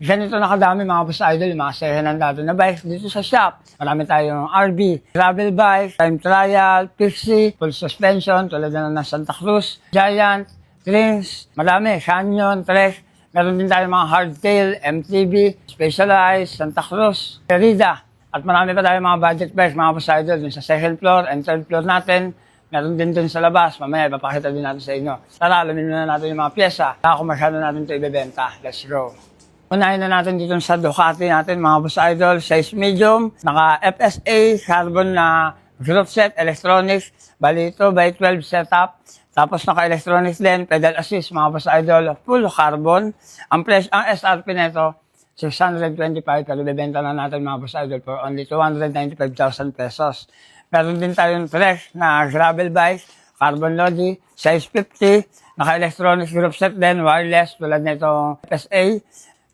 Ganito na kadami mga boss idol, mga second-hand natin na bikes dito sa shop. Marami tayong RB, gravel bike, time trial, Pixie, full suspension, tulad na ng Santa Cruz, Giant, Trins, marami, Canyon, Trek. Meron din tayong mga hardtail, MTB, Specialized, Santa Cruz, Merida. At marami pa tayong mga budget bikes, mga boss idol, dun sa second floor and third floor natin. Meron din dun sa labas, mamaya ipapakita din natin sa inyo. Tara, alamin muna natin yung mga pyesa. Kung masyado natin ito ibebenta. Let's go. Unahin na natin dito sa Ducati natin, mga boss idol, size medium, naka FSA, carbon na group set, electronics, bali ito by 12 setup, tapos naka electronics din, pedal assist, mga boss idol, full carbon. Ang SRP nito, 625, pero bibenta na natin mga boss idol for only 295,000 pesos. Meron din tayong fresh na gravel bike, carbon lodi, size 50, naka electronics group set din, wireless, tulad nito FSA,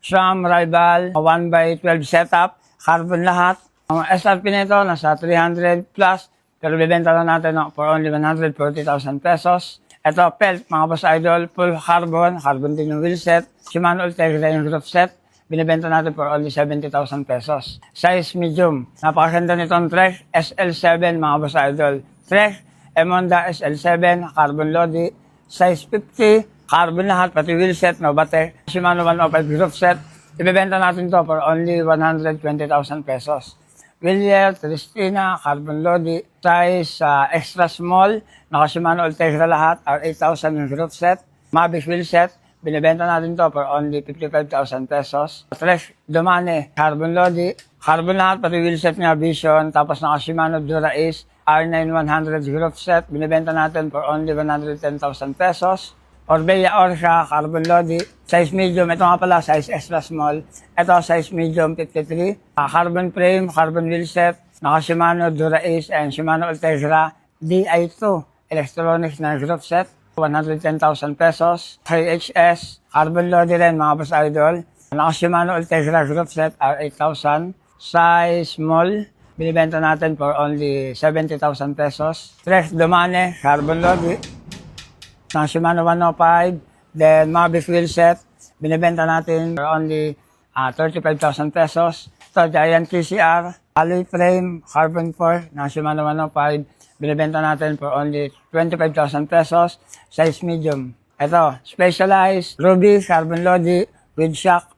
SRAM, Rival, 1x12 setup, carbon lahat. Ang SRP nito nasa 300 plus, pero bibenta na natin for only 140,000 pesos. Ito, Pelt, mga boss idol, full carbon, carbon din yung wheelset. Shimano Ultegra yung group set, binibenta natin for only 70,000 pesos. Size medium, napakaganda nitong Trek SL7, mga boss idol. Trek, Emonda SL7, carbon lodi, size 50, carbon lahat, pati wheelset, no bate. Shimano 105 group set, ibebenta natin to for only 120,000 pesos. Wheelier, Tristina, carbon lodi, size extra small, naka Shimano Ultegra lahat, R8000 yung group set. Mavic wheelset, binibenta natin to for only 55,000 pesos. Fresh Domane, carbon lodi, carbon lahat, pati wheelset niya, Vision, tapos naka Shimano Dura Ace, R9100 group set, binibenta natin for only 110,000 pesos. Orbea Orca, carbon lodi, size medium, ito nga pala, size extra small. Ito, size medium, 53. Carbon frame, carbon wheelset, naka Shimano Dura Ace and Shimano Ultegra DI2, electronics na group set, 110,000 pesos. KHS, carbon lodi rin, mga boss idol. Naka Shimano Ultegra group set, R8000, size small, binibenta natin for only 70,000 pesos. Trek Domane, carbon lodi, ng Shimano 105, then Mavic wheelset, binibenta natin for only 35,000 pesos. Ito, Giant TCR, alloy frame, carbon 4, ng Shimano 105, binibenta natin for only 25,000 pesos, size medium. Ito, Specialized, Ruby, carbon lodi, with shock,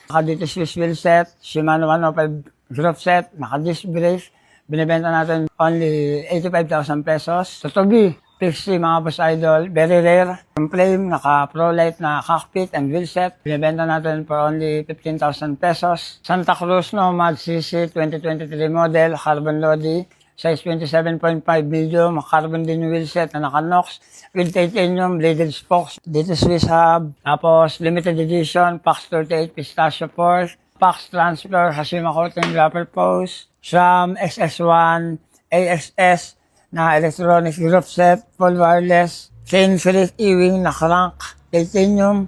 naka dito Swiss wheelset, Shimano 105 group set, naka disc brake, binibenta natin only 85,000 pesos. Totobi, Pixie, mga boss idol, very rare. Yung flame, naka ProLite na cockpit and wheelset. Binibenta natin for only 15,000 pesos. Santa Cruz Nomad CC 2023 model, carbon lodi, size 27.5 medium, carbon din yung wheelset na naka-Nox with titanium bladed spokes. Dito Swiss hub, tapos limited edition, PAX 38 Pistachio Force, PAX Transfer, Hashima Coating Grapper Post, SRAM XS1, AXS, na electronics group set, full wireless, chain series E-wing na crank, titanium.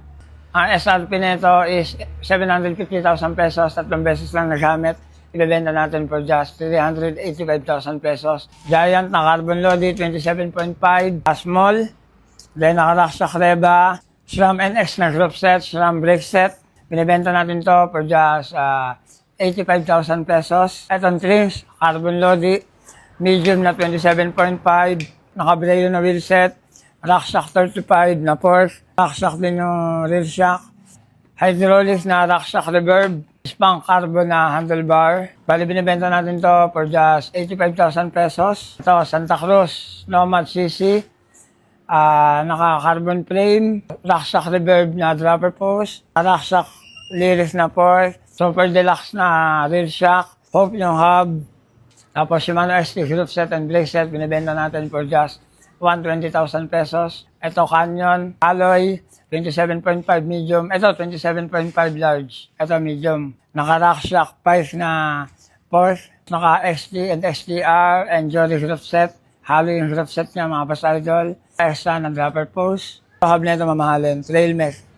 Ang SRP nito is 750,000 pesos, 3 beses lang nagamit. Ibebenta natin for just 385,000 pesos. Giant na carbon lodi, 27.5, small. Then naka-Raksha Reba, SRAM NX na group set, SRAM brake set. Binibenta natin to for just 85,000 pesos. Etong Trins, carbon lodi, medium na 27.5, naka-Braille na wheelset, Raksha 35 na Porsche, Raksha din yung rear shock, hydraulics na Raksha Reverb, Spang carbon na handlebar. Bali binibenta natin to for just 85,000 pesos. Ito, Santa Cruz Nomad CC, naka-carbon frame, Raksha Reverb na dropper post, Raksha Lyrics na Porsche, Super Deluxe na rear shock, Hope yung hub. Tapos Shimano ST group set and brake set, binibenta natin for just 120,000 pesos. Ito Canyon, alloy, 27.5 medium. Ito 27.5 large. Ito medium. Naka-Raksha Pipe na Porsche, naka-XT and XTR and Jory group set. Halo yung group set niya, mga boss idol. Extra na dropper post. Ito hub na ito mamahalin, Trail Mech.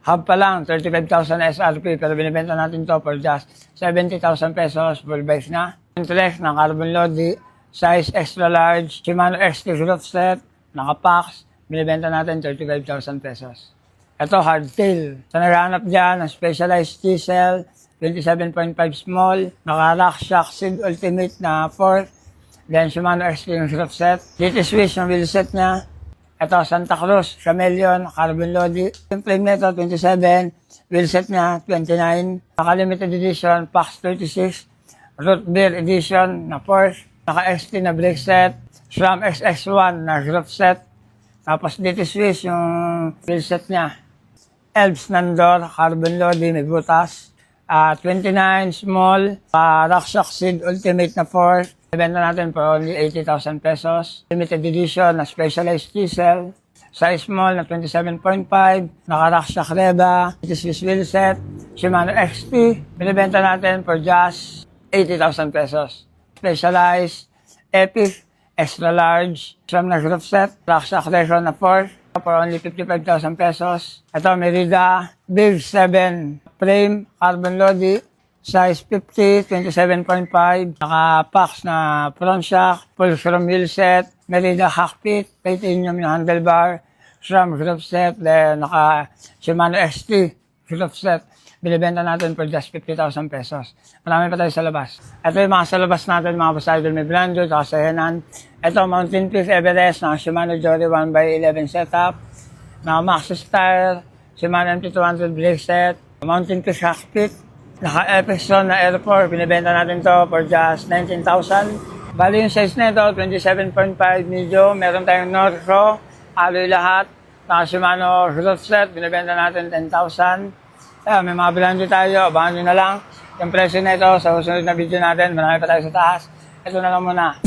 Hub pa lang, 35,000 SRP, pero binibenta natin to for just 70,000 pesos, full base na. Trek na carbon lodi, size extra large, Shimano XT group set, naka-PAX, binibenta natin 35,000 pesos. Ito, hardtail. Sa naghahanap dyan ng specialized chisel, 27.5 small, naka-Rock Shock Sid Ultimate na 4, then Shimano XT yung shroff set. Dito Swiss yung wheel set niya. Ito, Santa Cruz, Chameleon, carbon lodi. Yung frame nito, 27, wheel set niya, 29. Naka-limited edition, PAX 36, root beer edition na Porsche, naka-XT na brake set, SRAM XX1 na shroff set. Tapos dito Swiss yung wheel set niya. Elves Nandor, carbon lodi, may butas. 29 small, Rock Shock Sid Ultimate na 4. Ibenta natin for only 80,000 pesos. Limited edition na specialized diesel. Size small na 27.5. Naka-Rock Shock Reba. It is Swiss wheel set. Shimano XT. Binibenta natin for just 80,000 pesos. Specialized, Epic, extra large, SRAM na group set, Rock Shock Retro na 4. For only 55,000 pesos. Ito, Merida Big 7 frame, carbon lodi, size 50, 27.5. Naka-PAX na front shock, full SRAM wheel set, Merida cockpit, titanium yung handlebar, SRAM group set, then naka-Shimano XT group set. Binibenta natin for just 50,000 pesos. Marami pa tayo sa labas. Ito yung mga sa labas natin, mga boss idol, may blando, kasayanan. Ito, Mountain Peak Everest, na Shimano Jory 1x11 setup. Na Maxxis tire, Shimano MT200 brake set, Mountain Peak cockpit. Naka-Epson na Air4, binibenta natin to for just 19,000. Bali yung size nito, 27.5 medium. Meron tayong Norco, alloy lahat. Naka Shimano group set, binibenta natin 10,000. May mga blando tayo, abangan nyo na lang. Yung presyo na ito sa susunod na video natin, marami pa tayo sa taas. Ito na lang muna.